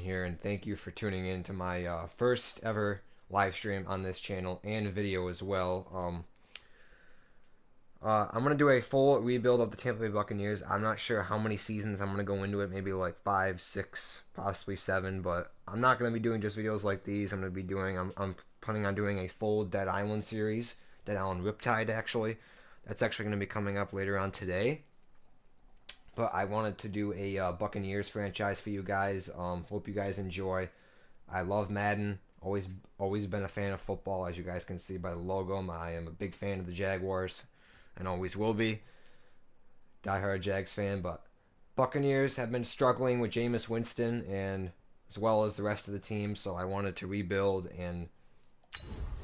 here, and thank you for tuning in to my first ever live stream on this channel and video as well. I'm gonna do a full rebuild of the Tampa Bay Buccaneers. I'm not sure how many seasons I'm gonna go into it. Maybe like 5, 6, possibly 7. But I'm not gonna be doing just videos like these. I'm gonna be doing. I'm planning on doing a full Dead Island series, Dead Island Riptide actually. That's actually gonna be coming up later on today. But I wanted to do a Buccaneers franchise for you guys. Hope you guys enjoy. I love Madden. Always been a fan of football, as you guys can see by the logo. I am a big fan of the Jaguars, and always will be. Diehard Jags fan, but Buccaneers have been struggling with Jameis Winston and as well as the rest of the team. So I wanted to rebuild and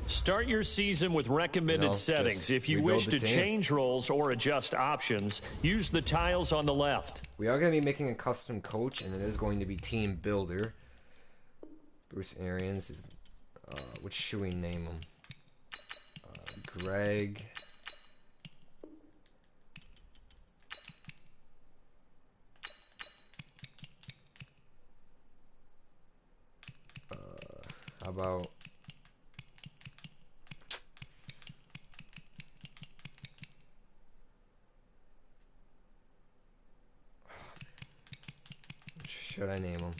start your season with recommended settings. If you wish to change roles or adjust options, use the tiles on the left. We are going to be making a custom coach, and it is going to be Team Builder. Bruce Arians is, which should we name him? Greg. How about should I name him?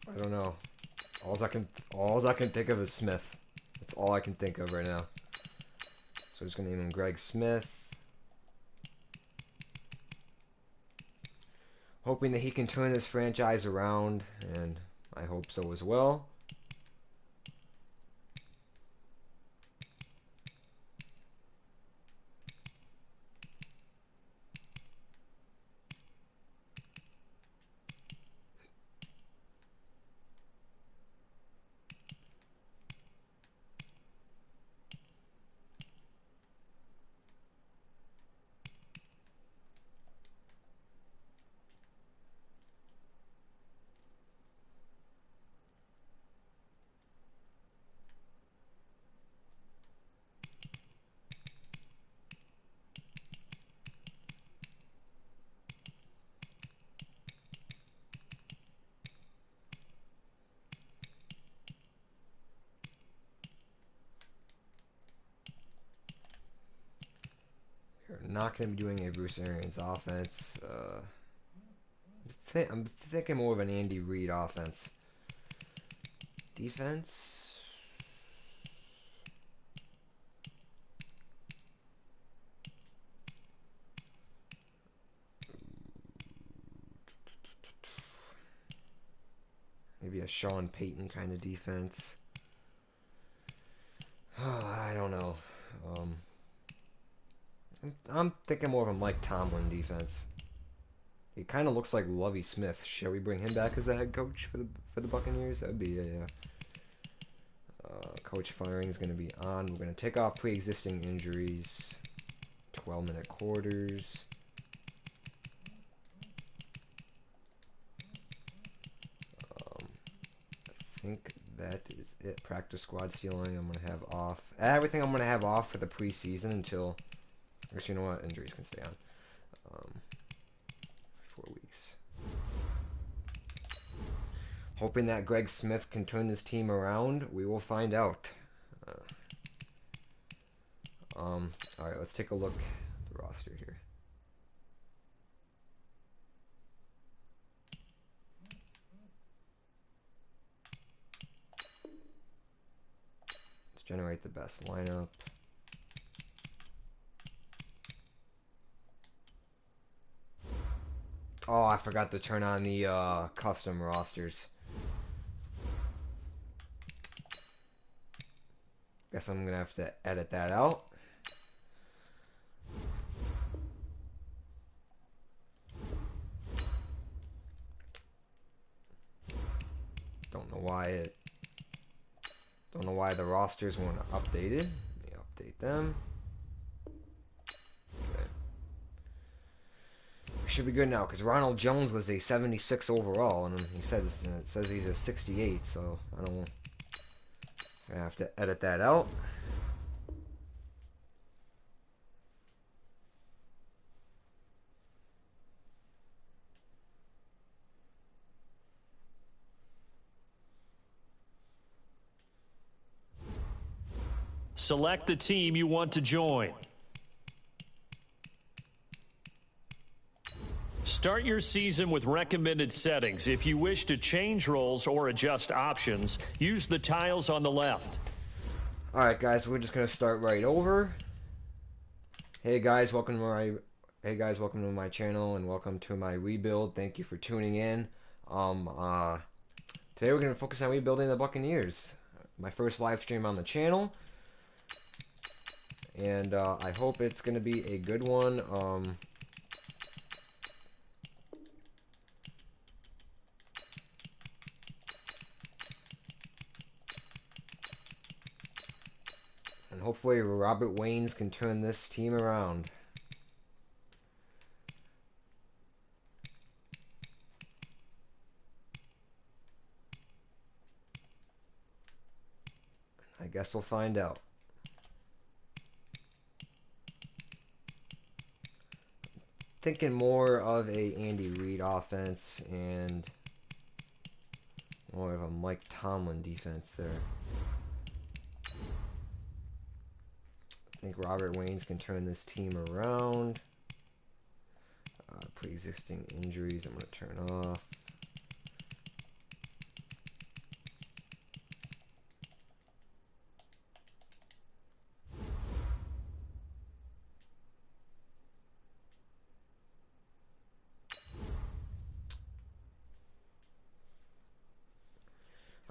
I don't know. All I can think of is Smith. That's all I can think of right now. So I'm just gonna name him Greg Smith. Hoping that he can turn this franchise around, and I hope so as well. We're not going to be doing a Bruce Arians offense. I'm thinking more of an Andy Reid offense. Defense. Maybe a Sean Payton kind of defense. I don't know. I'm thinking more of a Mike Tomlin defense. He kind of looks like Lovie Smith. Shall we bring him back as a head coach for the Buccaneers? That'd be a coach firing is going to be on. We're going to take off pre-existing injuries. 12-minute quarters. I think that is it. Practice squad stealing I'm going to have off. Everything I'm going to have off for the preseason until... Actually, you know what? Injuries can stay on. 4 weeks. Hoping that Greg Smith can turn this team around. We will find out. Alright, let's take a look at the roster here. Let's generate the best lineup. Oh, I forgot to turn on the custom rosters. Guess I'm gonna have to edit that out. Don't know why the rosters weren't updated. Let me update them. Okay. We should be good now because Ronald Jones was a 76 overall, and it says he's a 68. So I don't know. I have to edit that out. Select the team you want to join. Start your season with recommended settings. If you wish to change roles or adjust options, use the tiles on the left. Alright guys, we're just going to start right over. Hey guys, welcome to my channel and welcome to my rebuild. Thank you for tuning in. Today we're going to focus on rebuilding the Buccaneers. My first live stream on the channel. And I hope it's going to be a good one. And hopefully Robert Waynes can turn this team around. I guess we'll find out. Thinking more of a Andy Reid offense and more of a Mike Tomlin defense there. I think Robert Waynes can turn this team around. Pre-existing injuries I'm going to turn off.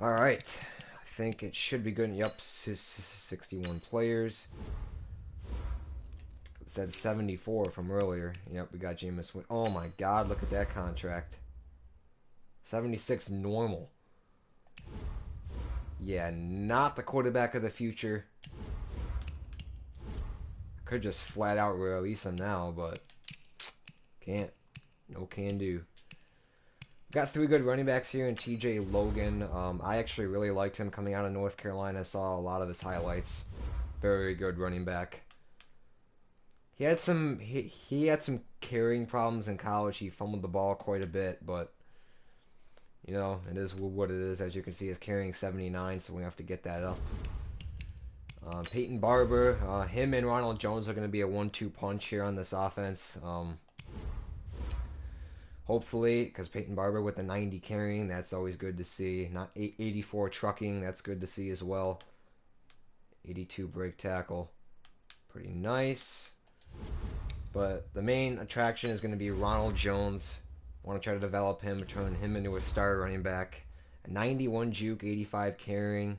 Alright, I think it should be good. Yep, 61 players. It said 74 from earlier. Yep, we got Jameis. Oh my god, look at that contract. 76 normal. Yeah, not the quarterback of the future. I could just flat out release him now, but can't. No can do. Got three good running backs here in TJ Logan. I actually really liked him coming out of North Carolina. I saw a lot of his highlights. Very good running back. He had some carrying problems in college. He fumbled the ball quite a bit, but you know, it is what it is. As you can see, he's carrying 79, so we have to get that up. Peyton Barber, him and Ronald Jones are going to be a 1-2 punch here on this offense. Hopefully, because Peyton Barber with the 90 carrying, that's always good to see. Not 84 trucking, that's good to see as well. 82 break tackle, pretty nice. But the main attraction is going to be Ronald Jones. Want to try to develop him, turn him into a star running back. A 91 juke, 85 carrying.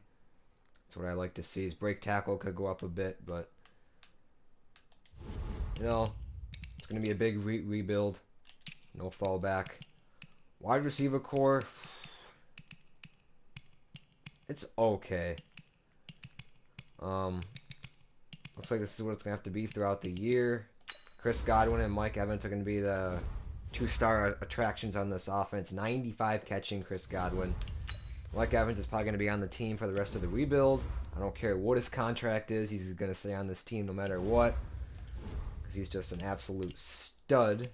That's what I like to see. His break tackle could go up a bit, but you know, it's going to be a big rebuild. No fallback. Wide receiver core. It's okay. Looks like this is what it's going to have to be throughout the year. Chris Godwin and Mike Evans are going to be the two-star attractions on this offense. 95 catching Chris Godwin. Mike Evans is probably going to be on the team for the rest of the rebuild. I don't care what his contract is. He's going to stay on this team no matter what. Because he's just an absolute stud.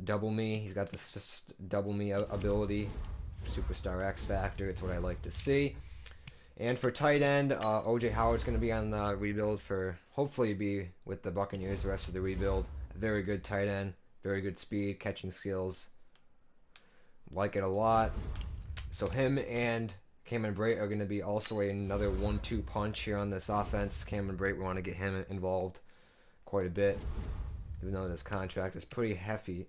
Double me. He's got this just double me ability. Superstar X Factor. It's what I like to see. And for tight end, O.J. Howard's going to be on the rebuild for, hopefully be with the Buccaneers the rest of the rebuild. A very good tight end. Very good speed, catching skills. Like it a lot. So him and Cameron Brate are going to be also another 1-2 punch here on this offense. Cameron Brate, we want to get him involved quite a bit. Even though this contract is pretty hefty.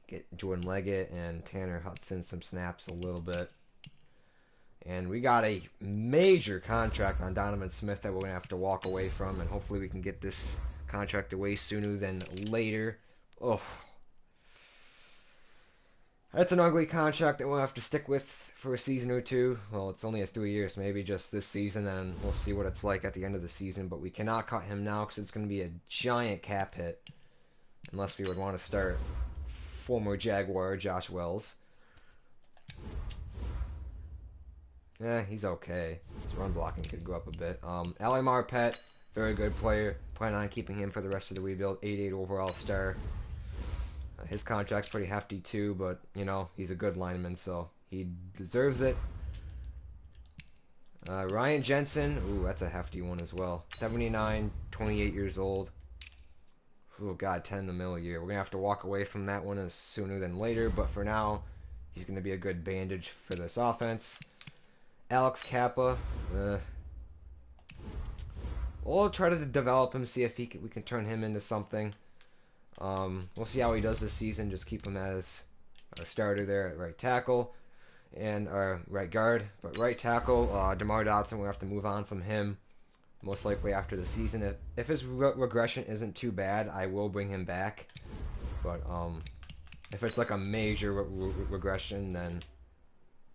Get Jordan Leggett and Tanner Hudson some snaps a little bit. And we got a major contract on Donovan Smith that we're going to have to walk away from. And hopefully we can get this contract away sooner than later. Oh, That's an ugly contract that we'll have to stick with for a season or two. Well, it's only a 3 years, maybe just this season, and we'll see what it's like at the end of the season. But we cannot cut him now because it's going to be a giant cap hit, unless we would want to start former Jaguar Josh Wells. Yeah, he's okay. His run blocking could go up a bit. Ali Marpet, very good player. Plan on keeping him for the rest of the rebuild. 88 overall star. His contract's pretty hefty too, but you know he's a good lineman, so he deserves it. Ryan Jensen, ooh, that's a hefty one as well. 79, 28 years old. Oh God, 10 mil a year. We're gonna have to walk away from that one as sooner than later, but for now, he's gonna be a good bandage for this offense. Alex Kappa, we'll try to develop him, see if we can turn him into something. We'll see how he does this season. Just keep him as our starter there at right tackle and our right guard. But right tackle, DeMar Dotson, we'll have to move on from him most likely after the season. If his regression isn't too bad, I will bring him back. But if it's like a major regression, then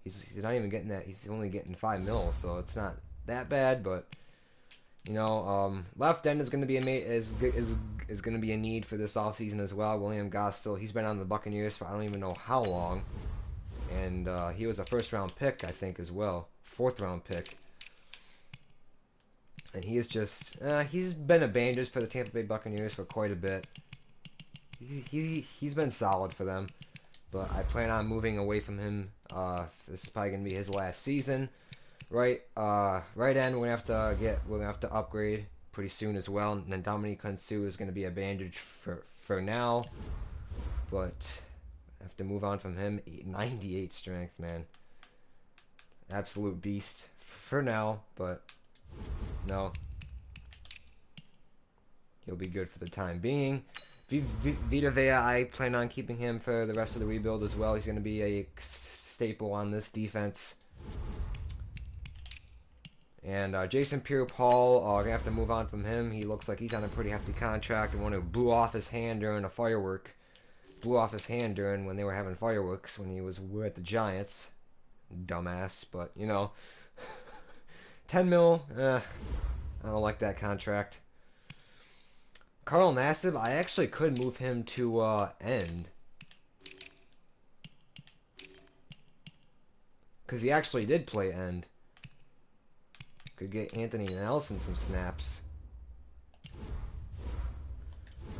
he's not even getting that. He's only getting 5 mil, so it's not that bad. But you know, left end is going to be is going to be a need for this offseason as well. William Gostill, he's been on the Buccaneers for I don't even know how long, and he was a first-round pick, I think, as well, fourth-round pick. And he is just he's been a bandage for the Tampa Bay Buccaneers for quite a bit. He's been solid for them, but I plan on moving away from him. This is probably going to be his last season. Right end we're gonna have to upgrade pretty soon as well. And then Dominique Kunsu is gonna be a bandage for now, but I have to move on from him. 98 strength, man, absolute beast for now. But no, he'll be good for the time being. Vita Vea, I plan on keeping him for the rest of the rebuild as well. He's gonna be a staple on this defense. And Jason Pierre-Paul, gonna have to move on from him. He looks like he's on a pretty hefty contract. The one who blew off his hand during a firework. Blew off his hand during when they were having fireworks when he was with the Giants. Dumbass, but you know. 10 mil, I don't like that contract. Carl Nassib, I actually could move him to end. Because he actually did play end. Could get Anthony Nelson some snaps.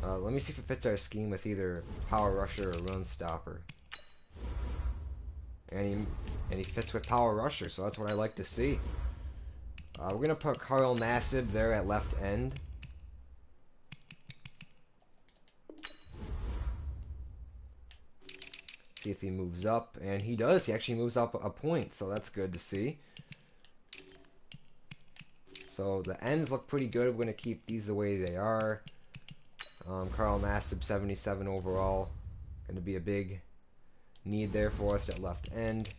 Let me see if it fits our scheme with either power rusher or run stopper. And he fits with power rusher, so that's what I like to see. We're gonna put Carl Nassib there at left end. See if he moves up, and he does. He actually moves up a point, so that's good to see. So the ends look pretty good. We're going to keep these the way they are. Carl Nassib, 77 overall. Going to be a big need there for us at left end.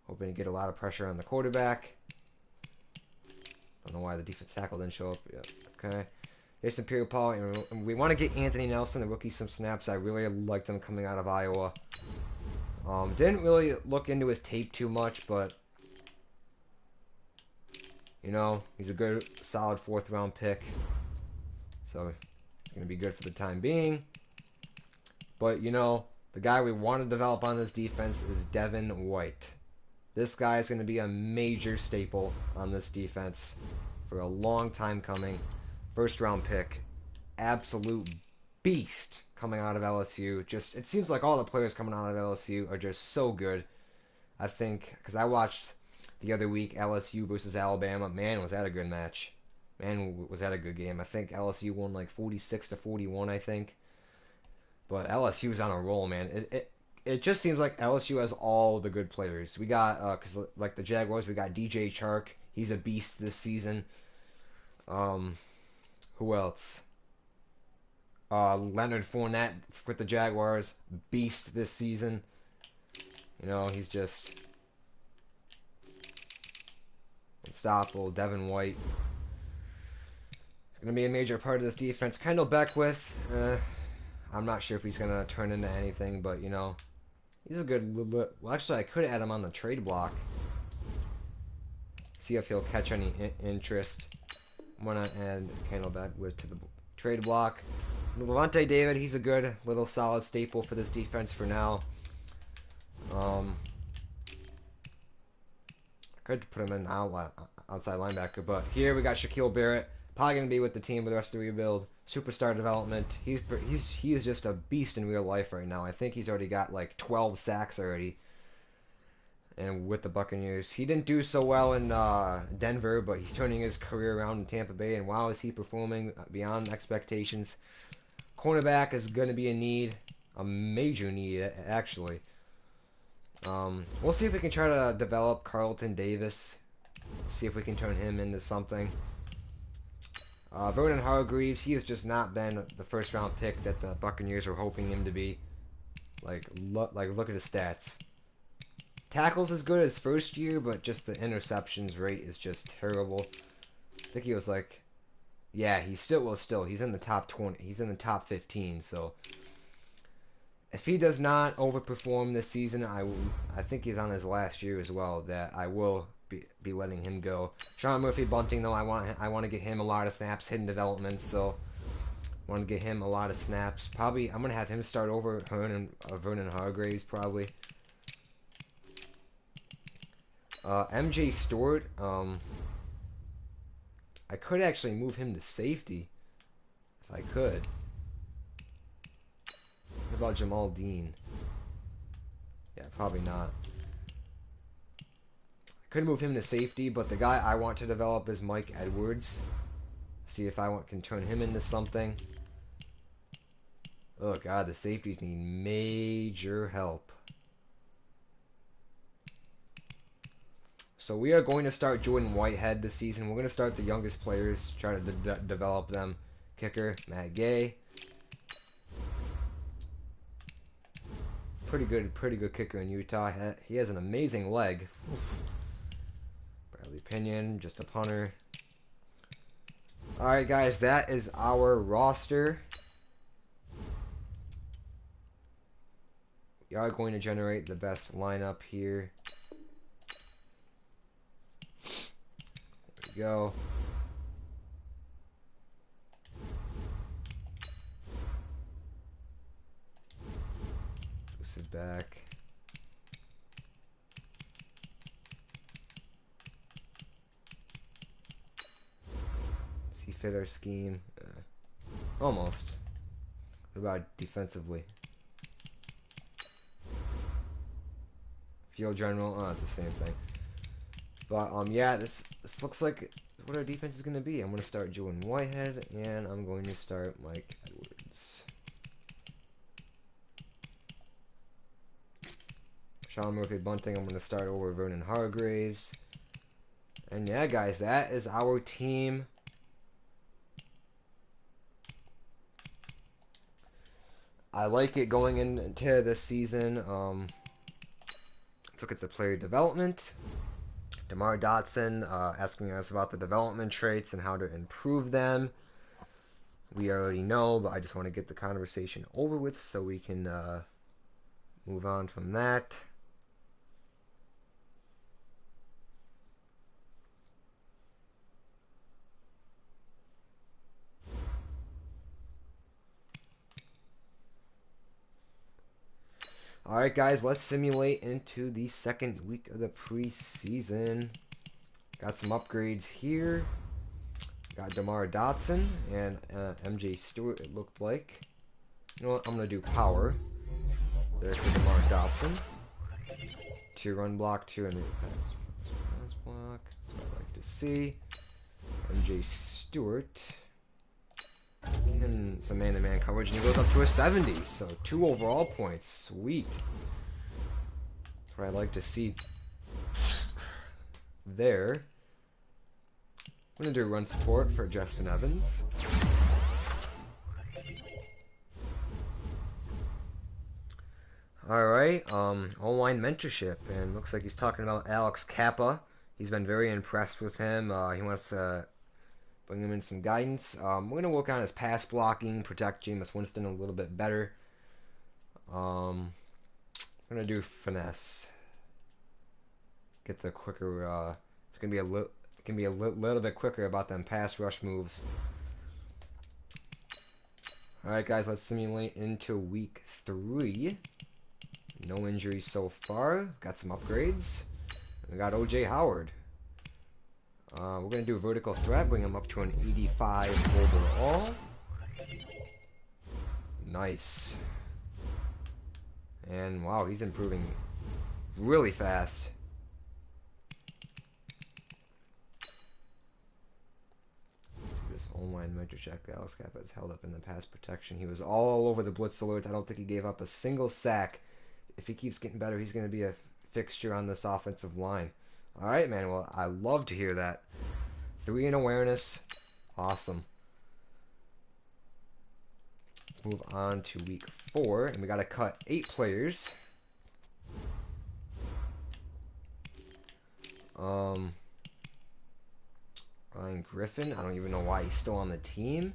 Hoping to get a lot of pressure on the quarterback. Don't know why the defense tackle didn't show up yet. Okay. Jason Pierre-Paul. We want to get Anthony Nelson, the rookie, some snaps. I really liked him coming out of Iowa. Didn't really look into his tape too much, but you know, he's a good, solid fourth-round pick. So, he's going to be good for the time being. But, you know, the guy we want to develop on this defense is Devin White. This guy is going to be a major staple on this defense for a long time coming. First-round pick. Absolute beast coming out of LSU. Just, it seems like all the players coming out of LSU are just so good. I think, because I watched the other week, LSU versus Alabama. Man, was that a good match. Man, was that a good game. I think LSU won like 46-41, I think. But LSU's on a roll, man. It just seems like LSU has all the good players. We got, because like the Jaguars, we got DJ Chark. He's a beast this season. Who else? Leonard Fournette with the Jaguars. Beast this season. You know, he's just unstoppable. Devin White. It's going to be a major part of this defense. Kendall Beckwith, I'm not sure if he's going to turn into anything, but, you know, He's a good little bit. Well, actually, I could add him on the trade block. See if he'll catch any interest. I'm gonna add Candleback to the trade block. Levante David, he's a good little solid staple for this defense for now. I could put him in outside linebacker, but here we got Shaquille Barrett. Probably gonna be with the team for the rest of the rebuild. Superstar development. He is just a beast in real life right now. I think he's already got like 12 sacks already. And with the Buccaneers, he didn't do so well in Denver, but he's turning his career around in Tampa Bay. And wow, is he performing beyond expectations? Cornerback is going to be a major need actually. We'll see if we can try to develop Carlton Davis. See if we can turn him into something. Vernon Hargreaves, he has just not been the first round pick that the Buccaneers were hoping him to be. Look at his stats. Tackles is good his first year, but just the interceptions rate is just terrible. I think he was like, yeah, he's in the top 20. He's in the top 15. So if he does not overperform this season, I think he's on his last year as well. That I will be letting him go. Sean Murphy Bunting though, I want to get him a lot of snaps, hidden development. So I want to get him a lot of snaps. Probably I'm gonna have him start over Vernon Hargreaves probably. MJ Stewart, I could actually move him to safety if I could. What about Jamal Dean? Yeah, probably not. I could move him to safety, but the guy I want to develop is Mike Edwards. See if I can turn him into something. Oh god, the safeties need major help. So we are going to start Jordan Whitehead this season. We're going to start the youngest players, try to develop them. Kicker, Matt Gay. Pretty good kicker in Utah. He has an amazing leg. Oof. Bradley Pinion, just a punter. Alright guys, that is our roster. We are going to generate the best lineup here. Go. Sit back. Does he fit our scheme? Almost. What about defensively? Field general. Oh, it's the same thing. But yeah, this looks like what our defense is going to be. I'm going to start Jordan Whitehead, and I'm going to start Mike Edwards. Sean Murphy Bunting, I'm going to start over Vernon Hargreaves. And yeah, guys, that is our team. I like it going into this season. Let's look at the player development. DeMar Dotson asking us about the development traits and how to improve them. We already know, but I just want to get the conversation over with so we can move on from that. Alright guys, let's simulate into the second week of the preseason. Got some upgrades here. Got DeMar Dotson and MJ Stewart, it looked like. You know what, I'm going to do power. There's the DeMar Dotson. 2 run block, 2 in pass block. That's what I like to see. MJ Stewart. And some man-to-man coverage, and he goes up to a 70, so 2 overall points. Sweet. That's what I like to see there. I'm going to do run support for Justin Evans. Alright, online mentorship, and looks like he's talking about Alex Kappa. He's been very impressed with him. He wants to bring him in some guidance. We're going to work on his pass blocking, protect Jameis Winston a little bit better. I'm gonna do finesse. Get the quicker. It's gonna be a little. It can be a little bit quicker about them pass rush moves. All right, guys. Let's simulate into week 3. No injuries so far. Got some upgrades. We got OJ Howard. We're going to do a vertical threat, bring him up to an 85 overall. Nice. And wow, he's improving really fast. Let's see this online measure check. Alex Kappa has held up in the pass protection. He was all over the blitz alerts. I don't think he gave up a single sack. If he keeps getting better, he's going to be a fixture on this offensive line. All right, man. Well, I love to hear that. 3 in awareness. Awesome. Let's move on to week 4, and we got to cut 8 players. Ryan Griffin. I don't even know why he's still on the team.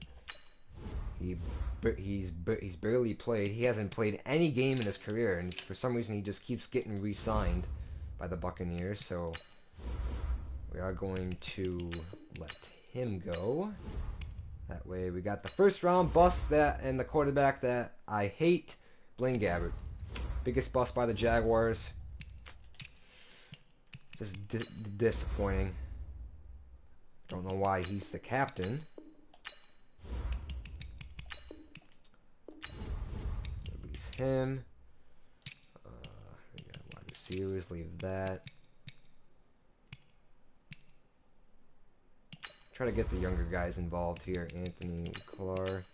He's barely played. He hasn't played any game in his career, and for some reason he just keeps getting re-signed by the Buccaneers. So we are going to let him go. That way we got the first round bust that and the quarterback that I hate, Blaine Gabbert. Biggest bust by the Jaguars. Just disappointing. Don't know why he's the captain. Release him. We got wide receivers, leave that. Try to get the younger guys involved here. Anthony Clark.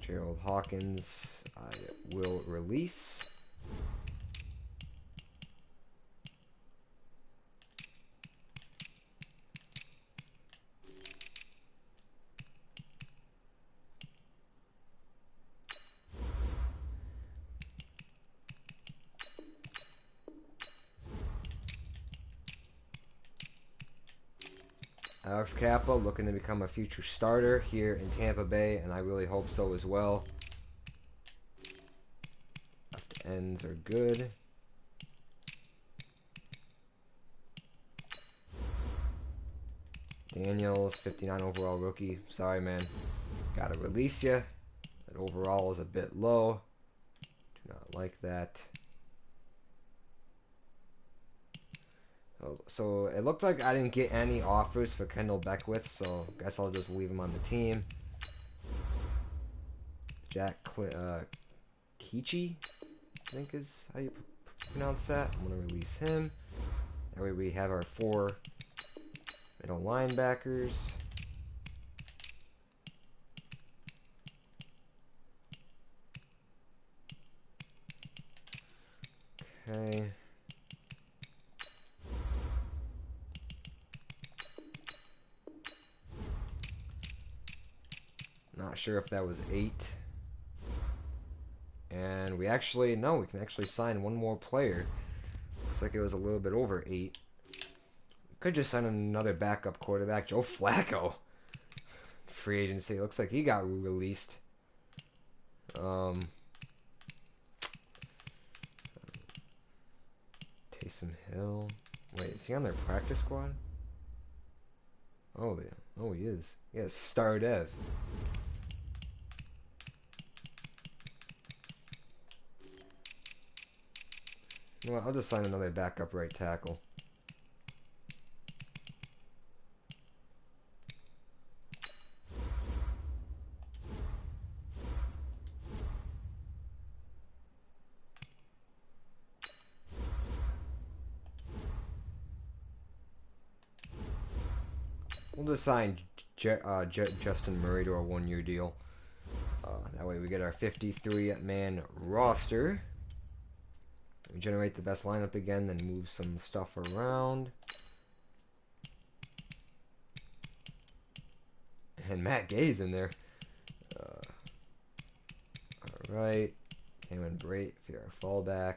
Gerald Hawkins, I will release. Alex Kappa looking to become a future starter here in Tampa Bay, and I really hope so as well. Left ends are good. Daniels, 59 overall rookie. Sorry, man. Gotta release you. That overall is a bit low. Do not like that. So it looked like I didn't get any offers for Kendall Beckwith, so I guess I'll just leave him on the team. Jack Kichi, I think is how you pronounce that. I'm going to release him. That way we have our 4 middle linebackers. Okay. Not sure if that was 8. And we actually, no, we can actually sign one more player. Looks like it was a little bit over 8. We could just sign another backup quarterback, Joe Flacco. Free agency. Looks like he got released. Taysom Hill. Wait, is he on their practice squad? Oh, yeah. Oh, he is. Yeah, Star Dev. Well, I'll just sign another backup right tackle. We'll just sign Justin Murray to our 1-year deal. That way we get our 53-man roster. We generate the best lineup again, then move some stuff around. And Matt Gay's in there. Alright. Cameron Brate, if you're our fallback.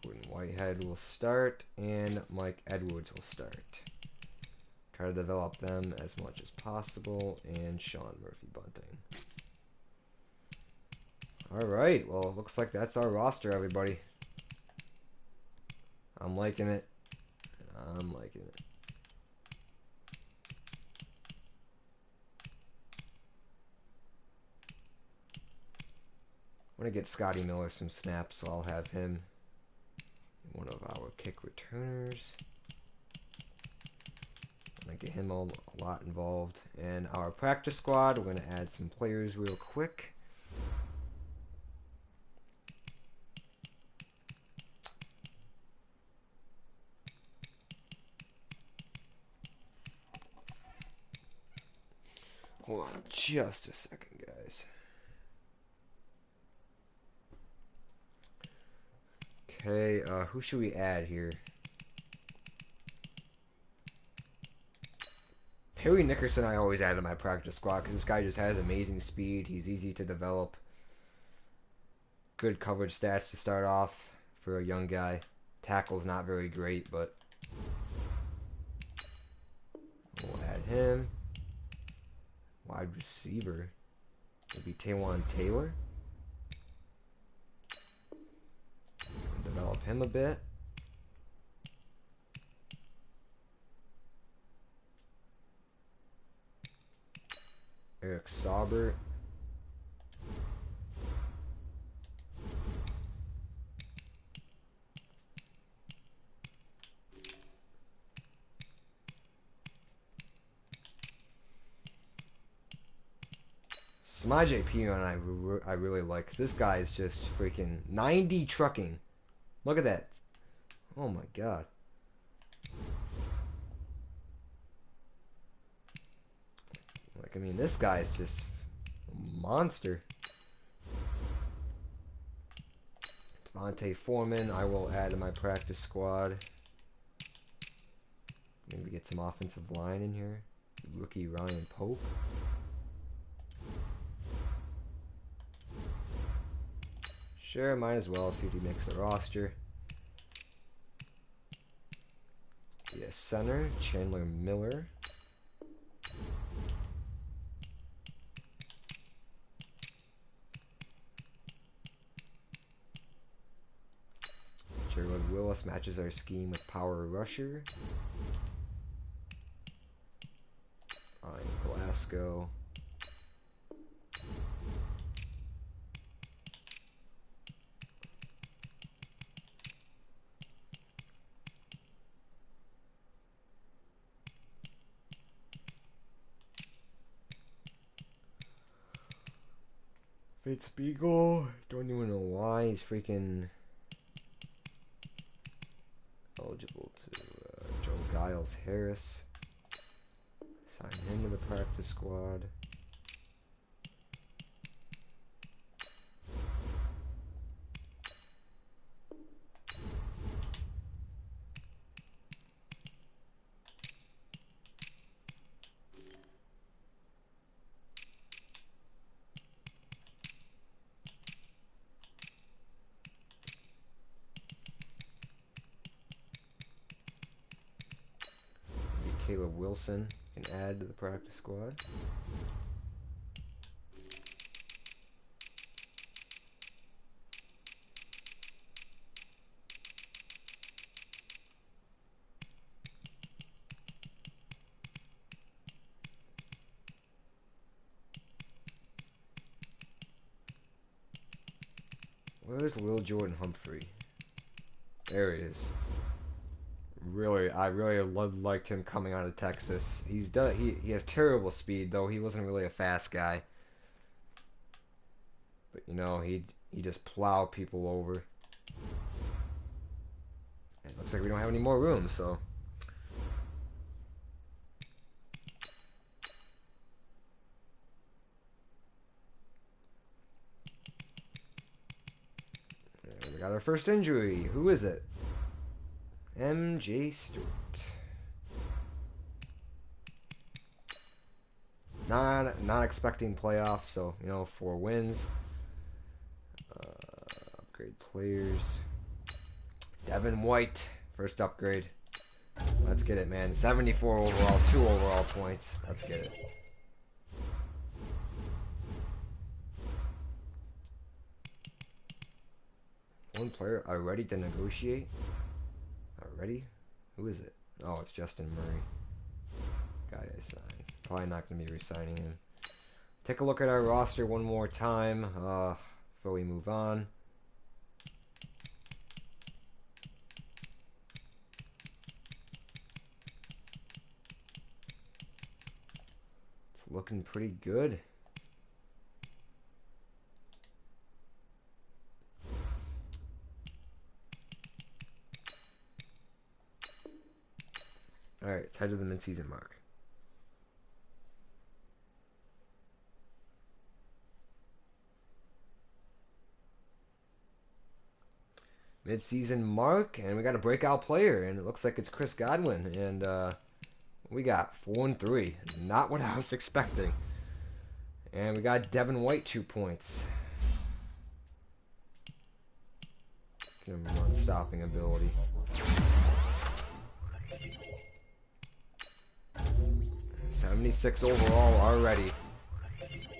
Jordan Whitehead will start, and Mike Edwards will start. Try to develop them as much as possible, and Sean Murphy-Bunting. Alright, well, looks like that's our roster, everybody. I'm liking it. I'm liking it. I'm going to get Scotty Miller some snaps, so I'll have him one of our kick returners. I'm going to get him a lot involved. And our practice squad, we're going to add some players real quick. Hold on just a second, guys. Okay, who should we add here? Perry Nickerson I always add to my practice squad because this guy just has amazing speed. He's easy to develop. Good coverage stats to start off for a young guy. Tackle's not very great, but we'll add him. Wide receiver. Maybe Taywan Taylor. Develop him a bit. Eric Sauber. Samaje Perine I really like, because this guy is just freaking 90 trucking. Look at that. Oh my god. Like, I mean, this guy is just a monster. Devontae Foreman I will add to my practice squad. Maybe get some offensive line in here. Rookie Ryan Pope. Sure, might as well see if he makes the roster. Yeah, center, Chandler Miller. Gerald Willis matches our scheme with power rusher. Glasgow. Fitzbeagle, don't even know why he's freaking eligible to Joe Giles Harris. Sign him to the practice squad. Caleb Wilson can add to the practice squad. Where's Lil Jordan Humphrey? There he is. I really liked him coming out of Texas. He has terrible speed though. He wasn't really a fast guy, but you know he just plowed people over. It looks like we don't have any more room, so. And we got our first injury. Who is it? MJ Stewart. Not expecting playoffs, so you know 4 wins. Upgrade players. Devin White, first upgrade. Let's get it, man. 74 overall, 2 overall points. Let's get it. One player ready to negotiate. Ready? Who is it? Oh, it's Justin Murray. Guy I signed. Probably not going to be re-signing him. Take a look at our roster one more time before we move on. It's looking pretty good. Alright, let's head to the mid-season mark. Mid-season mark, and we got a breakout player, and it looks like it's Chris Godwin, and we got 4-3. Not what I was expecting. And we got Devin White 2 points. Give him run stopping ability. '76 overall already.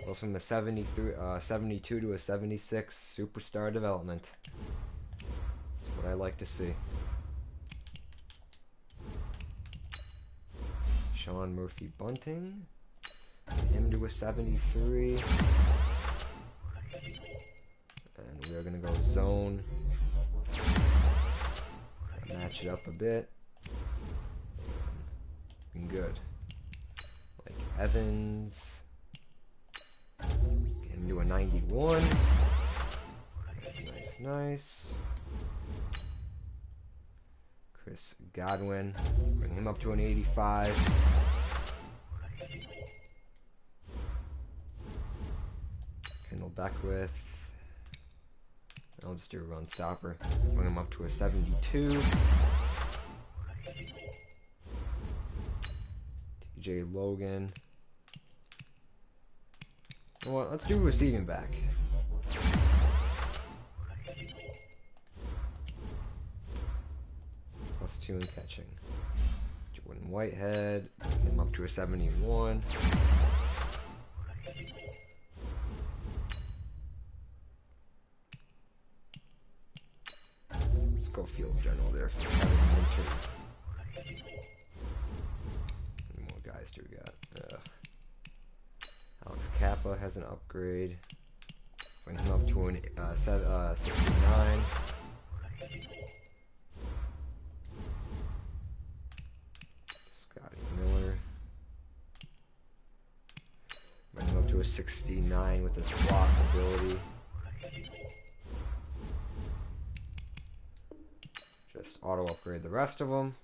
Goes from a 72 to a 76 superstar development. That's what I like to see. Sean Murphy Bunting. Him to a 73. And we are going to go zone. Match it up a bit. And good. Like Evans. Get him to a 91. Nice. Chris Godwin. Bring him up to an 85. Kendall Beckwith. I'll just do a run stopper. Bring him up to a 72. TJ Logan. You know what? Let's do receiving back. +2 in catching. Jordan Whitehead. Bring him up to a 71. Go field general there for Kevin Winter. How many more guys do we got? Alex Kappa has an upgrade. Bring him up to an 69. Scotty Miller. Bring him up to a 69 with a slot ability. Just auto upgrade the rest of them.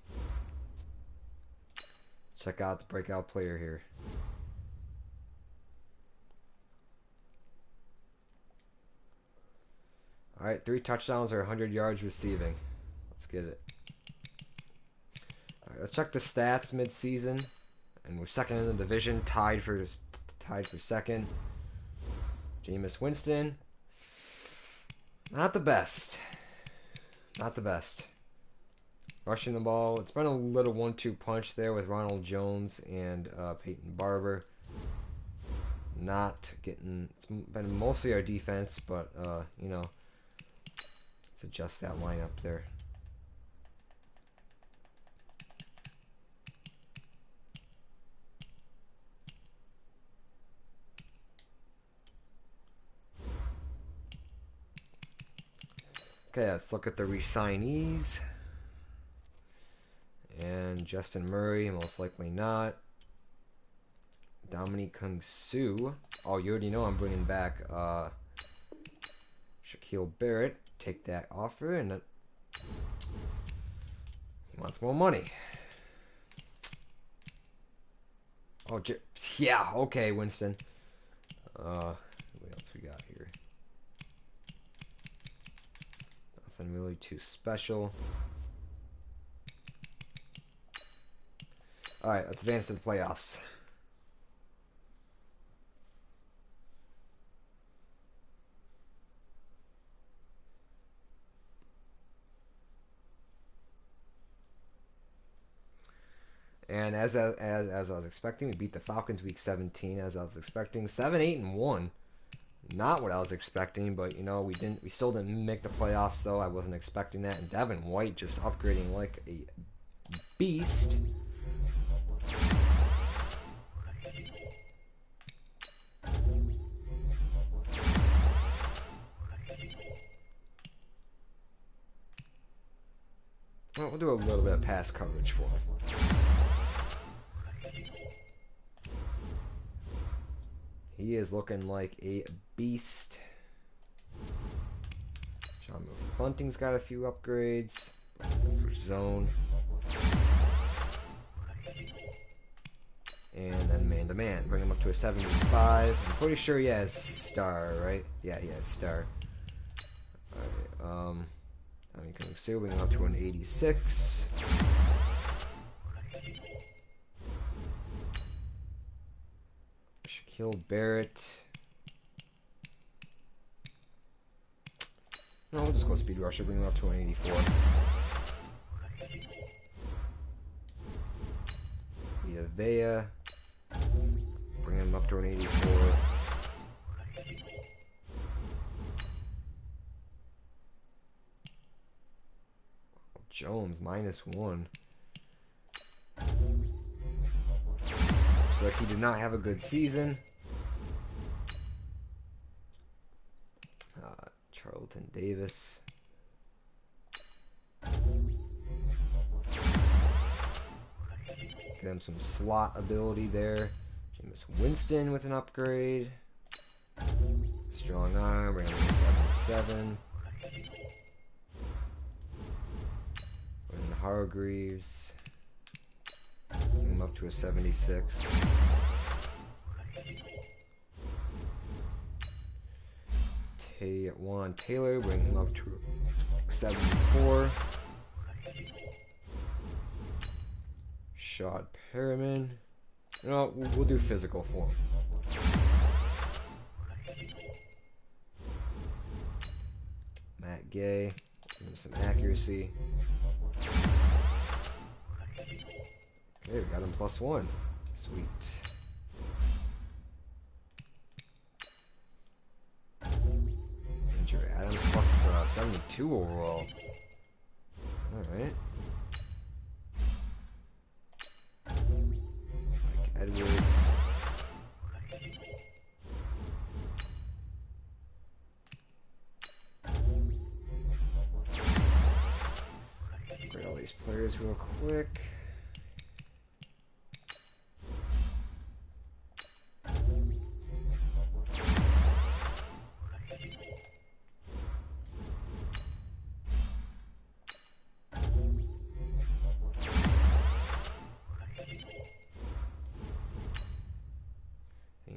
Check out the breakout player here. Alright, 3 touchdowns or 100 yards receiving. Let's get it. Alright, let's check the stats mid-season. And we're second in the division, tied for second. Jameis Winston. Not the best. Not the best. Rushing the ball. It's been a little 1-2 punch there with Ronald Jones and Peyton Barber. Not getting... It's been mostly our defense, but, you know, let's adjust that lineup there. Okay, let's look at the re-signees. And Justin Murray, most likely not. Dominique Kung Su. Oh, you already know I'm bringing back Shaquille Barrett. Take that offer, and he wants more money. Oh, yeah, okay, Winston. What else we got here? Nothing really too special. Alright, let's advance to the playoffs. And as I was expecting, we beat the Falcons week 17 as I was expecting. 7-8-1. Not what I was expecting, but you know, we still didn't make the playoffs though. I wasn't expecting that. And Devin White just upgrading like a beast. Well, we'll do a little bit of pass coverage for him. He is looking like a beast. John Bunting's got a few upgrades for zone. And then man-to-man. Bring him up to a 75. I'm pretty sure he has star, right? Yeah, he has star. Alright, I mean, conceal, bring him up to an 86. Shaquille Barrett. No, we'll just go speed rusher, bring him up to an 84. Vea. Bring him up to an 84. Jones, -1. Looks like he did not have a good season. Charlton Davis. Get him some slot ability there. Jameis Winston with an upgrade. Strong arm, bring him to 77. Bring Hargreaves. Bring him up to a 76. Juan Taylor, bring him up to 74. Shad Perriman. No, we'll do physical for him. Matt Gay, give him some accuracy. Okay, we got him +1. Sweet. Andrew Adams plus 72 overall. Alright. Mike Edwards. Grade all these players real quick.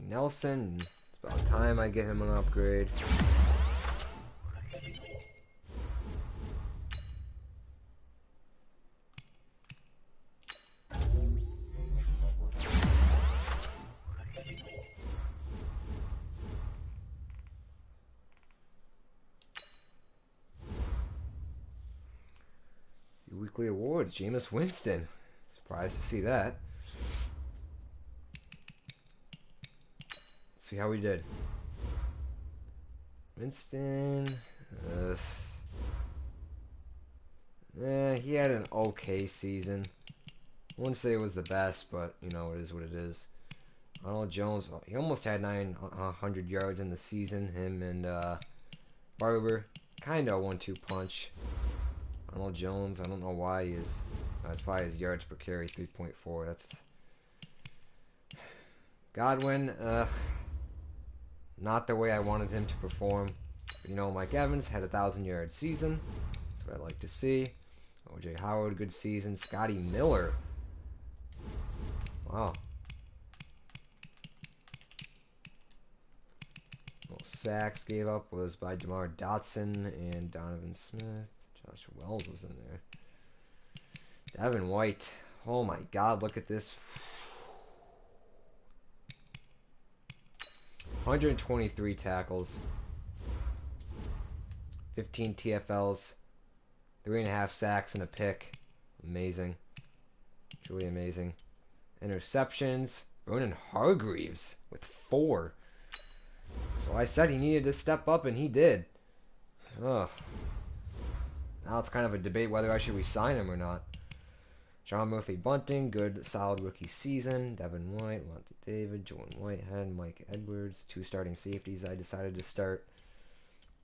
Nelson, it's about time I get him an upgrade. Your weekly awards, Jameis Winston. Surprised to see that. See how we did. Winston, he had an okay season. I wouldn't say it was the best, but you know, it is what it is. Ronald Jones, he almost had 900 yards in the season. Him and Barber, kind of 1-2 punch. Ronald Jones, I don't know why he is. As far as yards per carry, 3.4. That's Godwin. Not the way I wanted him to perform. But, you know, Mike Evans had a 1,000-yard season. That's what I like to see. O.J. Howard, good season. Scotty Miller. Wow. Well, sacks gave up was by DeMar Dotson and Donovan Smith. Josh Wells was in there. Devin White. Oh my God, look at this. 123 tackles, 15 TFLs, 3.5 sacks and a pick. Amazing. Truly amazing. Interceptions. Ronan Hargreaves with 4. So I said he needed to step up, and he did. Ugh. Now it's kind of a debate whether I should re-sign him or not. John Murphy Bunting, good, solid rookie season. Devin White, Monty David, Jordan Whitehead, Mike Edwards, 2 starting safeties I decided to start.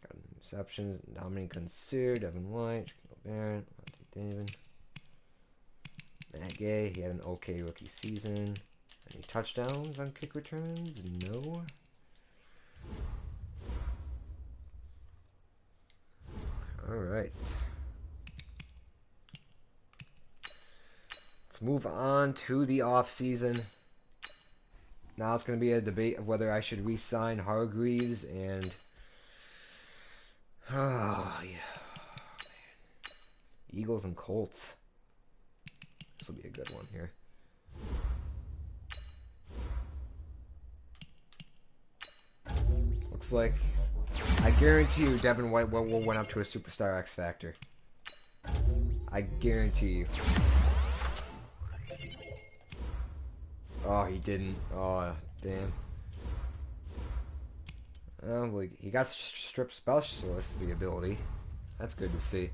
Got receptions, Dominic Consu, Devin White, Jacob Barrett, Monty David. Matt Gay, he had an okay rookie season. Any touchdowns on kick returns? No. Alright. Let's move on to the offseason. Now it's going to be a debate of whether I should re-sign Hargreaves and... Oh, yeah. Eagles and Colts. This will be a good one here. Looks like... I guarantee you Devin White will win up to a Superstar X Factor. I guarantee you. Oh, he didn't. Oh, damn. Oh, well, he got strip specialist the ability. That's good to see.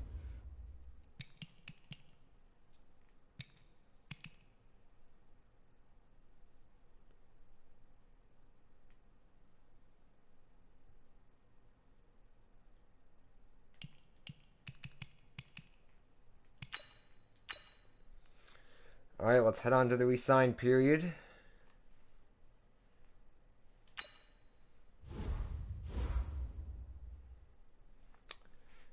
Alright, let's head on to the re-sign period.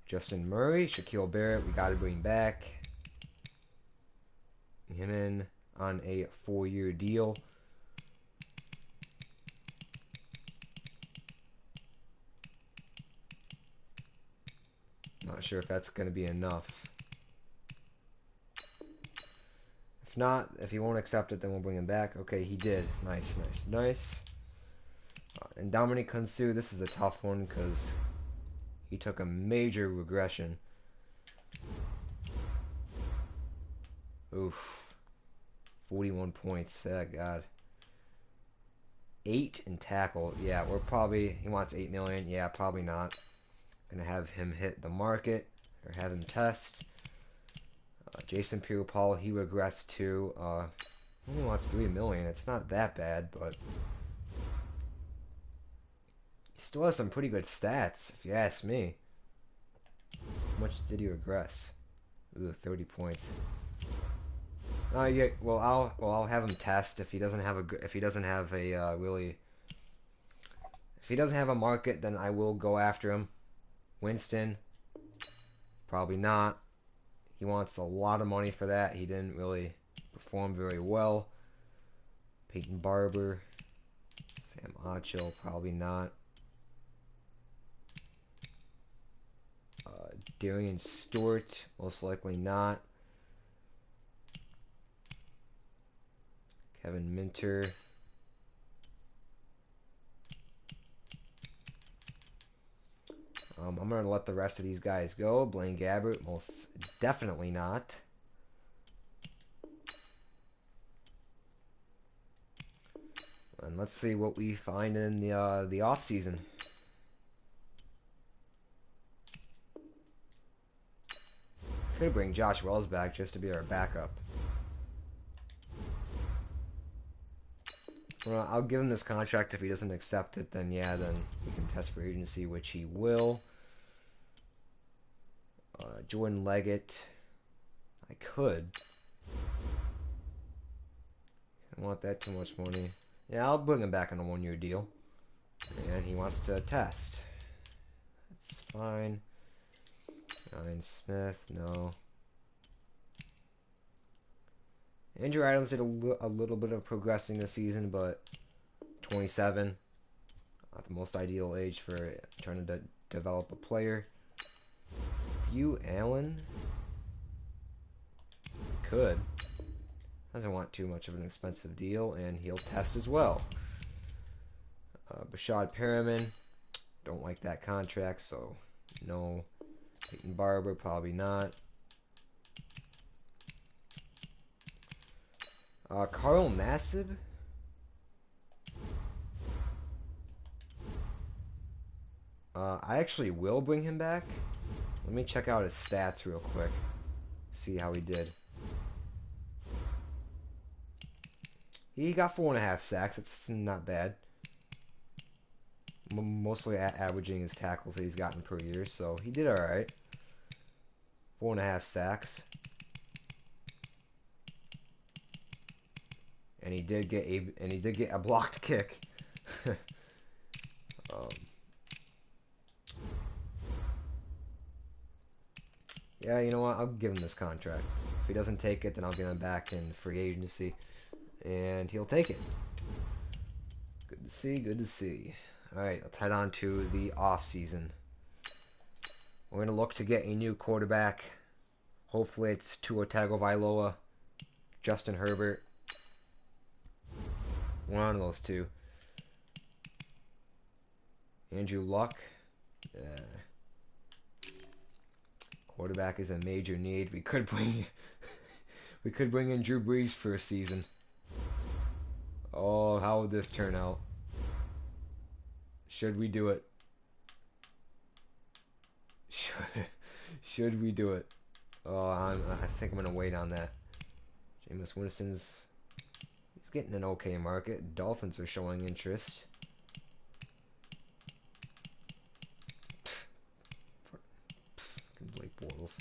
Justin Murray, Shaquille Barrett, we got to bring back. Him in on a 4-year deal. Not sure if that's going to be enough. If not, if he won't accept it, then we'll bring him back. Okay, he did. Nice, nice, nice. And Dominic Consu, this is a tough one because he took a major regression. Oof. 41 points. Oh, God. 8 in tackle. Yeah, we're probably... He wants 8 million. Yeah, probably not. Gonna have him hit the market. Or have him test. Jason Pierre-Paul, he regressed too. Only wants 3 million. It's not that bad, but... He still has some pretty good stats, if you ask me. How much did he regress? Ooh, 30 points. Yeah. Well, I'll have him test if he doesn't have a market, then I will go after him. Winston, probably not. He wants a lot of money for that. He didn't really perform very well. Peyton Barber, Sam Acho, probably not. Darian Stewart, most likely not. Kevin Minter. I'm going to let the rest of these guys go. Blaine Gabbert, most definitely not. And let's see what we find in the off season. Could bring Josh Wells back just to be our backup. Well, I'll give him this contract. If he doesn't accept it, then yeah, then he can test for agency, which he will. Jordan Leggett. I could. I don't want that too much money. Yeah, I'll bring him back on a 1-year deal. And he wants to test. That's fine. Ryan Smith, no. Andrew Adams did a little bit of progressing this season, but 27, not the most ideal age for trying to develop a player. Hugh Allen, could. Doesn't want too much of an expensive deal, and he'll test as well. Bashad Perriman, don't like that contract, so no. Peyton Barber, probably not. Carl Nassib. I actually will bring him back. Let me check out his stats real quick. See how he did. He got 4.5 sacks. It's not bad. Mostly averaging his tackles that he's gotten per year, so he did all right. 4.5 sacks, and he did get a blocked kick. um, yeah, you know what? I'll give him this contract. If he doesn't take it, then I'll get him back in free agency, and he'll take it. Good to see. Good to see. All right, I'll head on to the off season. We're gonna look to get a new quarterback. Hopefully, it's Tua Tagovailoa, Justin Herbert. One of those two. Andrew Luck. Quarterback is a major need. We could bring in Drew Brees for a season. Oh, how would this turn out? Should we do it? Should we do it? Oh, I think I'm gonna wait on that. Jameis Winston's he's getting an okay market. Dolphins are showing interest. Blake Bortles.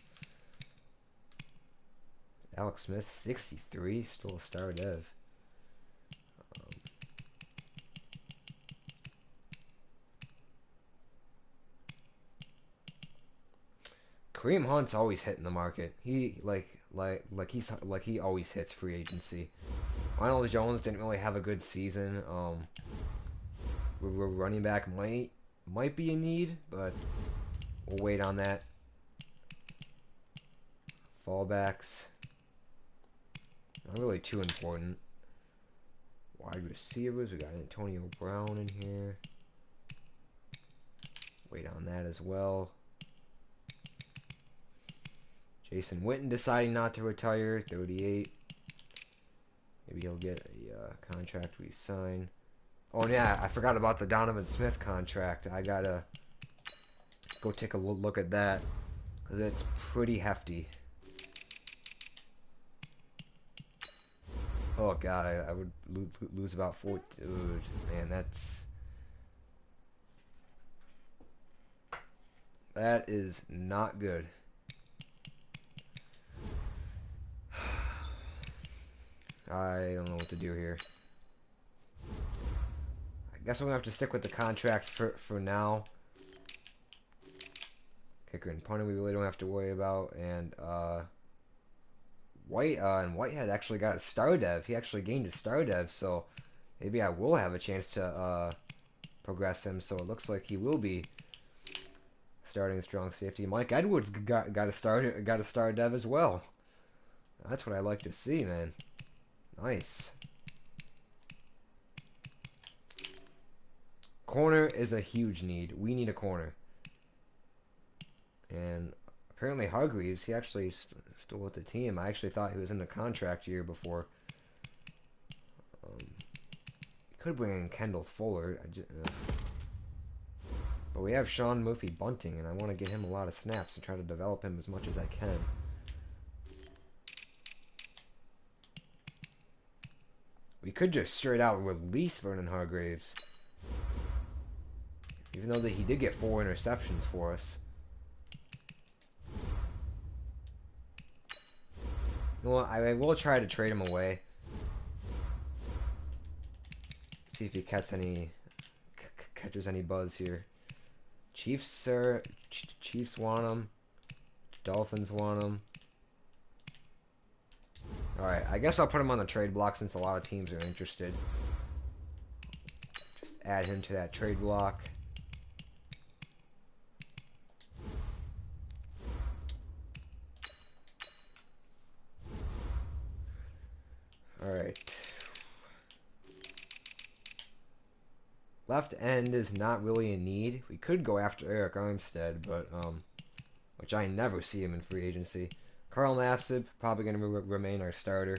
Alex Smith, 63, still a star dev. Kareem Hunt's always hitting the market. He he always hits free agency. Ronald Jones didn't really have a good season. Running back might be a need, but we'll wait on that. Fallbacks, not really too important. Wide receivers, we got Antonio Brown in here. Wait on that as well. Jason Witten deciding not to retire, 38. Maybe he'll get a contract we sign. Oh yeah, I forgot about the Donovan Smith contract. I gotta go take a look at that because it's pretty hefty. Oh god, I would lose about 4. Dude, man, that is not good. I don't know what to do here. I guess I'm gonna have to stick with the contract for now. Kicker and punter we really don't have to worry about, and Whitehead actually got a star dev. He actually gained a star dev, so maybe I will have a chance to progress him. So it looks like he will be starting strong safety. Mike Edwards got a star dev as well. That's what I like to see, man. Nice. Corner is a huge need. We need a corner. And apparently Hargreaves, he actually still with the team. I actually thought he was in the contract year before. Could bring in Kendall Fuller. But we have Sean Murphy Bunting, and I want to get him a lot of snaps and try to develop him as much as I can. We could just straight out release Vernon Hargreaves. Even though he did get 4 interceptions for us. You know what? I will try to trade him away. See if he catches any buzz here. Chiefs want him. Dolphins want him. Alright, I guess I'll put him on the trade block since a lot of teams are interested. Just add him to that trade block. Alright. Left end is not really a need. We could go after Eric Armstead, but which I never see him in free agency. Carl Nassib, probably going to remain our starter.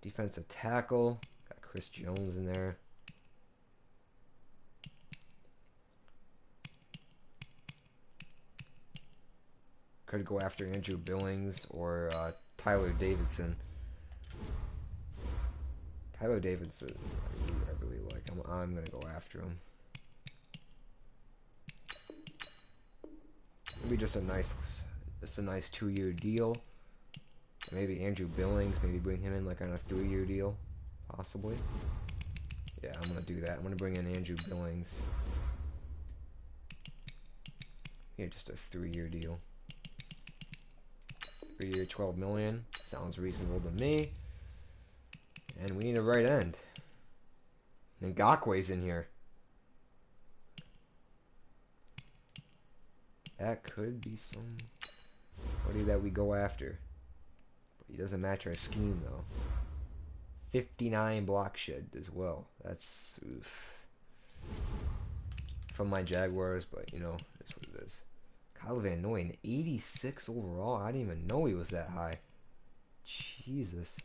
Defensive tackle. Got Chris Jones in there. Could go after Andrew Billings or Tyler Davidson. Tyler Davidson, I really like. I'm gonna go after him. Maybe just a nice 2-year deal. Maybe Andrew Billings, maybe bring him in like on a 3-year deal, possibly. Yeah, I'm gonna do that. I'm gonna bring in Andrew Billings. Yeah, just a 3-year deal. 3-year, $12 million. Sounds reasonable to me. And we need a right end. Ngakwe's in here. That could be somebody that we go after. But he doesn't match our scheme, though. 59 block shed as well. That's oof. From my Jaguars, but you know, that's what it is. Kyle Van Noy, 86 overall. I didn't even know he was that high. Jesus.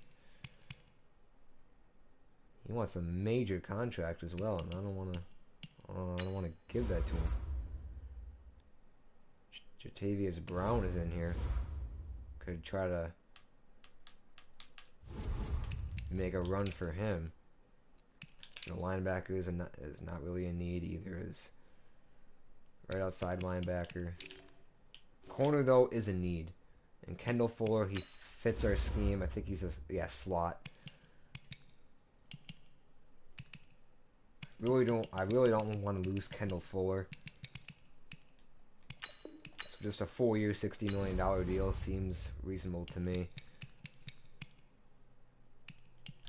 He wants a major contract as well, and I don't want to give that to him. Jatavius Brown is in here. Could try to make a run for him. The linebacker is not really a need either. Is right outside linebacker. Corner though is a need, and Kendall Fuller, he fits our scheme. I think he's a slot. I really don't want to lose Kendall Fuller. So just a 4-year, $60 million deal seems reasonable to me.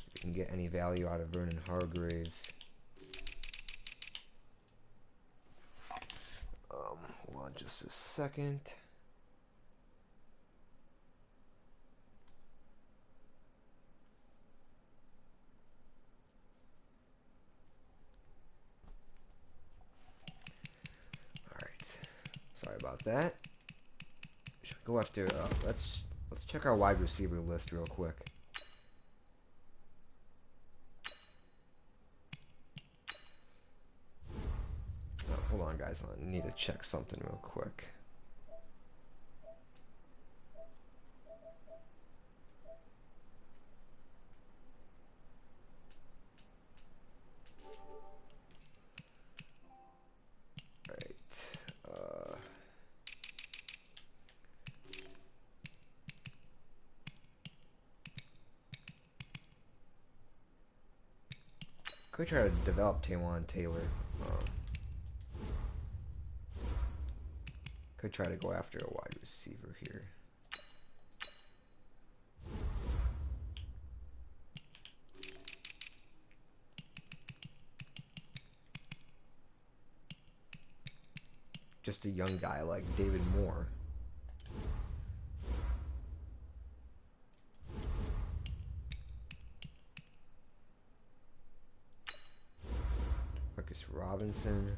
If we can get any value out of Vernon Hargreaves. Hold on just a second. Sorry about that. Should we go after? Let's check our wide receiver list real quick. Oh, hold on, guys. I need to check something real quick. Could try to develop Taywan Taylor. Could try to go after a wide receiver here. Just a young guy like David Moore. Marcus Robinson.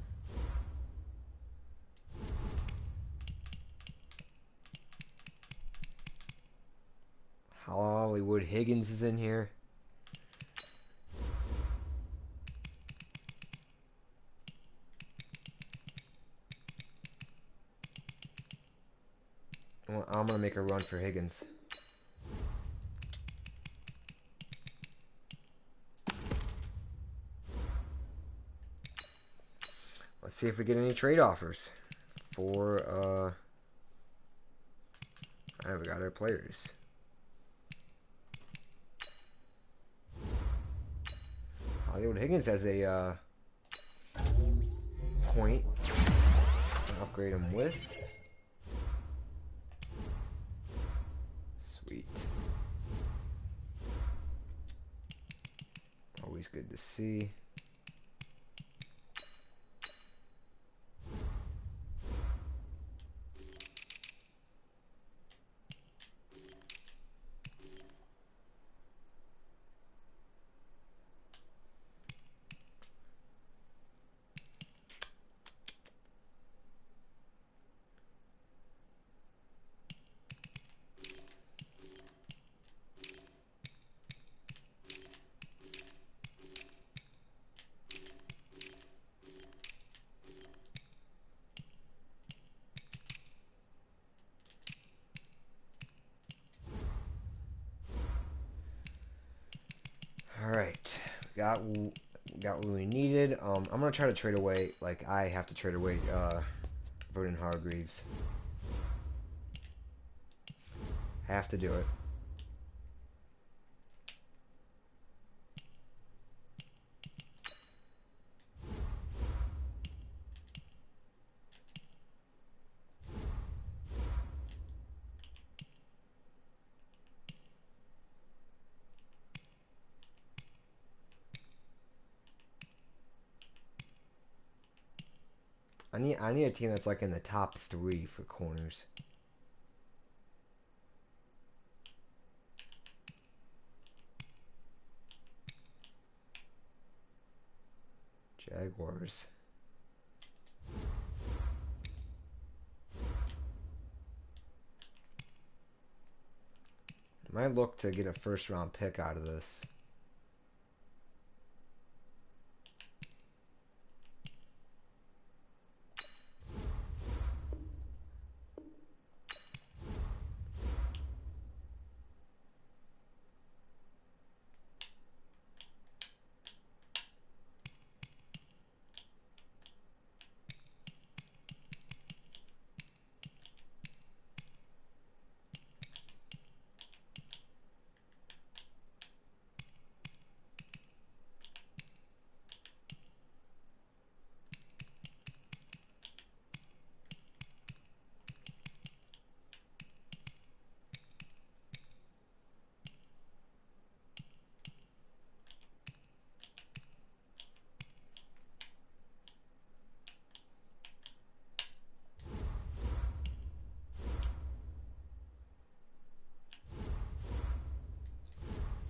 Hollywood Higgins is in here. I'm gonna make a run for Higgins. Let's see if we get any trade offers for alright, we got our players. Hollywood Higgins has a point. Upgrade him with. Sweet. Always good to see. got what we needed. I'm gonna try to trade away. Like I have to trade away Vernon Hargreaves. Have to do it. I need a team that's like in the top 3 for corners. Jaguars. I might look to get a first round pick out of this.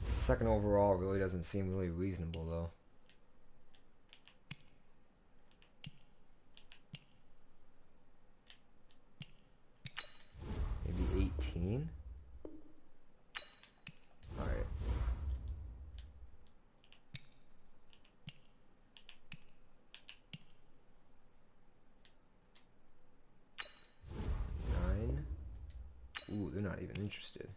Second overall really doesn't seem really reasonable though. Maybe 18? Alright. Ooh, they're not even interested.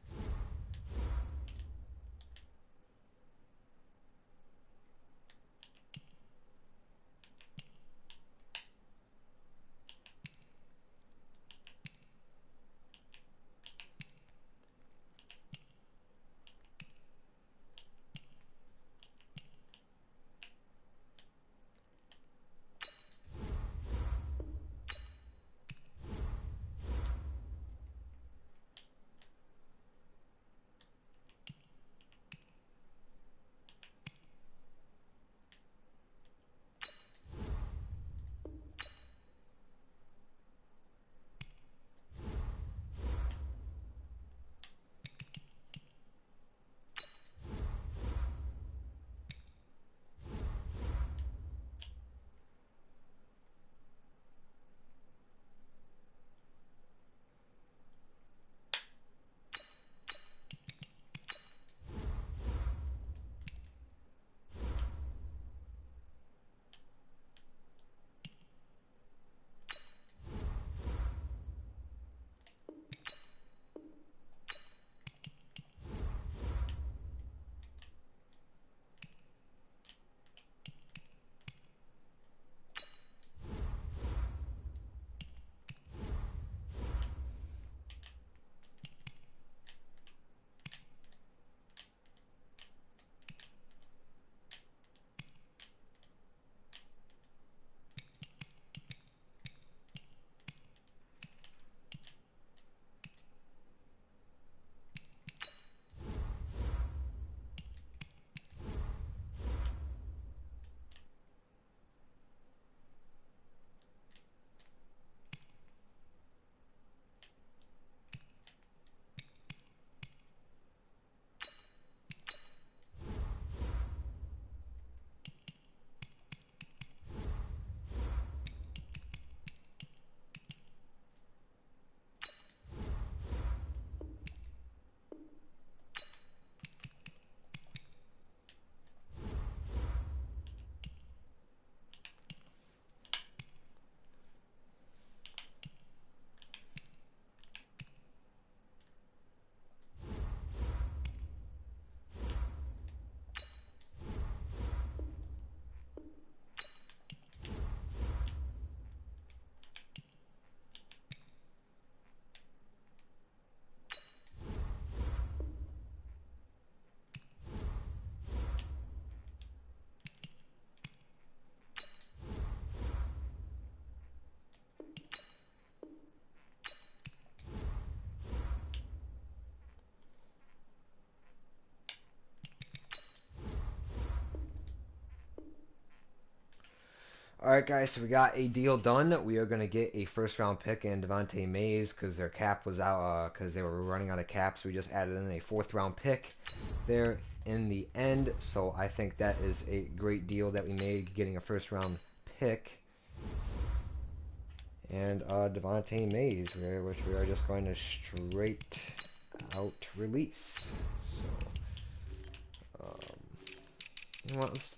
Alright, guys, so we got a deal done. We are going to get a first round pick in Devontae Mays because their cap was out, because they were running out of caps. We just added in a fourth round pick there in the end. So I think that is a great deal that we made, getting a first round pick. And Devontae Mays, which we are just going to straight out release. So, you know what, let's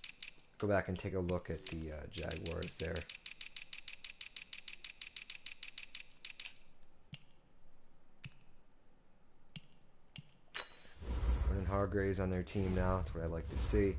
go back and take a look at the Jaguars there. Running Hargraves on their team now. That's what I like to see.